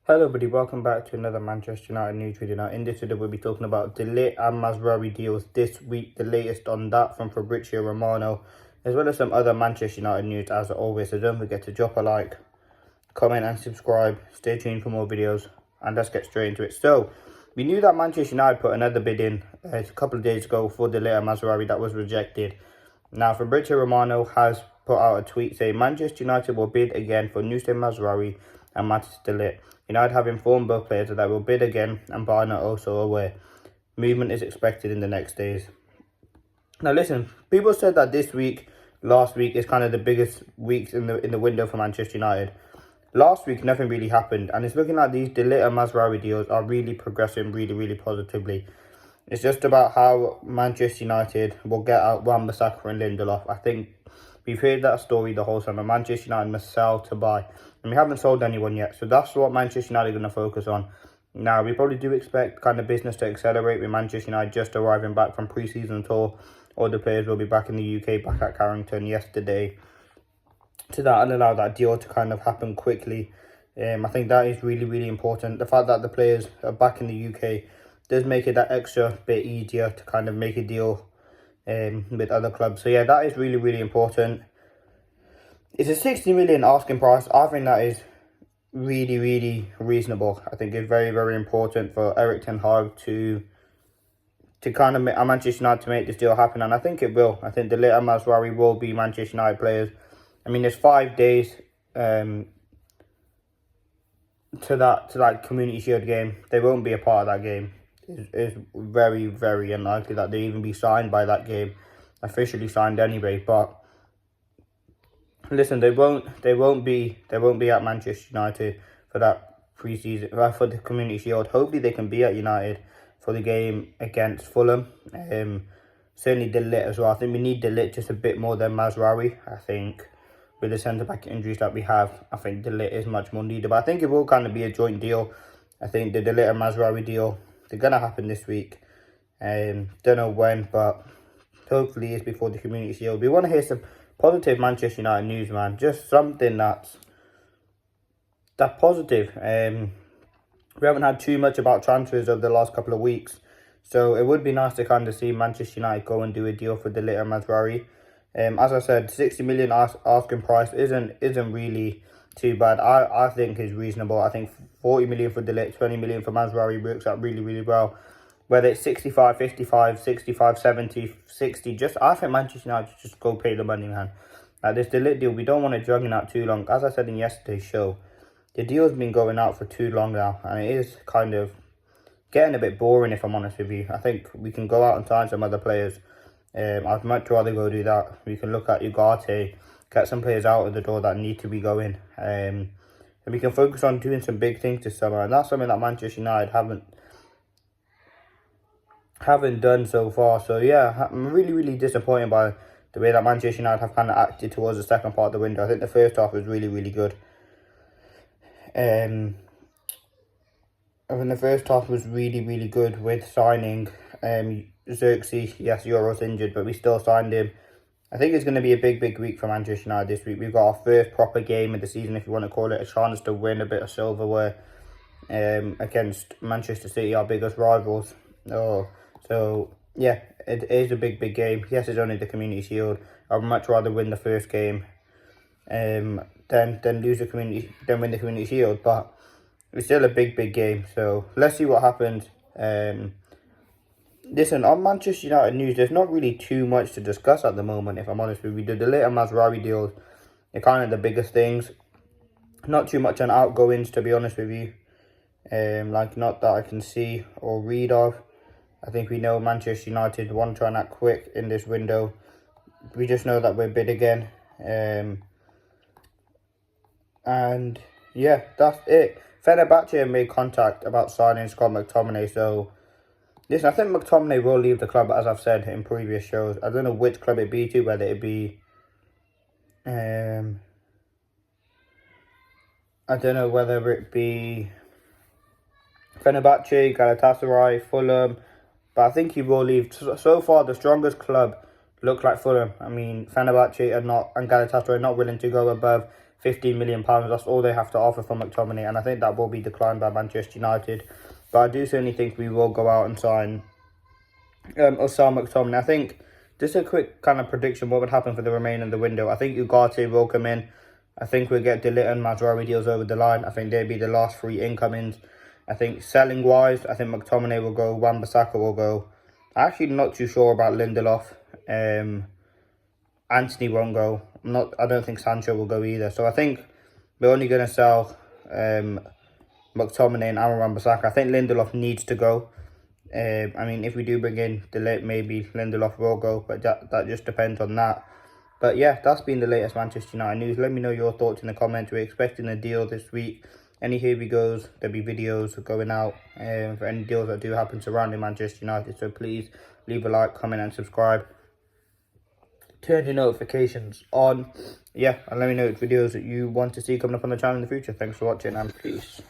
Hello everybody, welcome back to another Manchester United news video. Now in this video we'll be talking about the LIGT and MAZRAOui deals this week, the latest on that from Fabrizio Romano, as well as some other Manchester United news as always. So don't forget to drop a like, comment and subscribe. Stay tuned for more videos and let's get straight into it. So we knew that Manchester United put another bid in a couple of days ago for the LIGT and MAZRAOui that was rejected. Now Fabrizio Romano has put out a tweet saying Manchester United will bid again for Noussair MAZRAOui and Mathis de Ligt. United have informed both players that they will bid again, and Bayern are also aware. Movement is expected in the next days. Now listen, people said that this week, last week is kind of the biggest weeks in the window for Manchester United. Last week nothing really happened, and it's looking like these de Ligt and MAZRAOui deals are really progressing really positively. It's just about how Manchester United will get out Wan-Bissaka and Lindelof. I think we've heard that story the whole summer. Manchester United must sell to buy. And we haven't sold anyone yet. So that's what Manchester United are going to focus on. Now, we probably do expect kind of business to accelerate with Manchester United just arriving back from pre-season tour. All the players will be back in the UK, back at Carrington yesterday. So that'll allow that deal to kind of happen quickly. I think that is really important. The fact that the players are back in the UK does make it that extra bit easier to kind of make a deal with other clubs. So yeah, that is really important. It's a 60 million asking price. I think that is really reasonable. I think it's very important for Erik ten Hag to kind of make Manchester United to make this deal happen, and I think it will. I think the LIGT and MAZRAOui will be Manchester United players. I mean, there's 5 days to that Community Shield game. They won't be a part of that game. It's very unlikely that they even be signed by that game, officially signed anyway. But listen, they won't be at Manchester United for that pre-season, for the Community Shield. Hopefully they can be at United for the game against Fulham. Certainly de Ligt as well. I think we need de Ligt just a bit more than MAZRAOui. I think with the centre-back injuries that we have, I think de Ligt is much more needed. But I think it will kind of be a joint deal. I think the de Ligt and MAZRAOui deal, they're going to happen this week. Don't know when, but hopefully it's before the Community Shield. We want to hear some positive Manchester United news, man. Just something that's positive. We haven't had too much about transfers over the last couple of weeks, so it would be nice to kind of see Manchester United go and do a deal for de Ligt and MAZRAOui. As I said, 60 million asking price isn't really too bad. I think is reasonable. I think 40 million for de Ligt, 20 million for MAZRAOui works out really well. Whether it's 65, 55, 65, 70, 60, I think Manchester United should just go pay the money, man. Like this de Ligt deal, we don't want it dragging out too long. As I said in yesterday's show, the deal's been going out for too long now, and it is kind of getting a bit boring, if I'm honest with you. I think we can go out and sign some other players. I'd much rather go do that. We can look at Ugarte, get some players out of the door that need to be going. And we can focus on doing some big things this summer, and that's something that Manchester United haven't done so far. So yeah, I'm really disappointed by the way that Manchester United have kind of acted towards the second part of the window. I think the first half was really good. I think the first half was really good with signing Xerxes. Yes, Euro's injured, but we still signed him. I think it's going to be a big week for Manchester United this week. We've got our first proper game of the season, if you want to call it, a chance to win a bit of silverware against Manchester City, our biggest rivals. So yeah, it is a big game. Yes, it's only the Community Shield. I'd much rather win the first game than win the Community Shield, but it's still a big game. So let's see what happens. Listen, on Manchester United news, there's not really too much to discuss at the moment, if I'm honest with you. The de Ligt and MAZRAOui deals are kind of the biggest things. Not too much on outgoings, to be honest with you. Like, not that I can see or read of. I think we know Manchester United want to try and act quick in this window. We just know that we're bid again. And yeah, that's it. Fenerbahce made contact about signing Scott McTominay. So listen, I think McTominay will leave the club, as I've said in previous shows. I don't know which club it'd be to, whether it be I don't know whether it be Fenerbahce, Galatasaray, Fulham, but I think he will leave. So far, the strongest club look like Fulham. I mean, Fenerbahce are not, and Galatasaray are not willing to go above £15 million. That's all they have to offer for McTominay, and I think that will be declined by Manchester United. But I do certainly think we will go out and sign or sell McTominay. I think, just a quick kind of prediction, what would happen for the remainder of the window. I think Ugarte will come in. I think we'll get De Ligt and Mazraoui deals over the line. I think they'll be the last 3 incomings. I think selling-wise, I think McTominay will go, Wan-Bissaka will go. I'm actually not too sure about Lindelof. Anthony won't go. I don't think Sancho will go either. So I think we're only going to sell McTominay and Aaron Wan-Bissaka. I think Lindelof needs to go. I mean, if we do bring in De Ligt, maybe Lindelof will go, but that just depends on that. But yeah, that's been the latest Manchester United news. Let me know your thoughts in the comments. We're expecting a deal this week. Any here we goes, there'll be videos going out for any deals that do happen surrounding Manchester United. So please leave a like, comment and subscribe. Turn your notifications on. Yeah, and let me know which videos that you want to see coming up on the channel in the future. Thanks for watching and peace.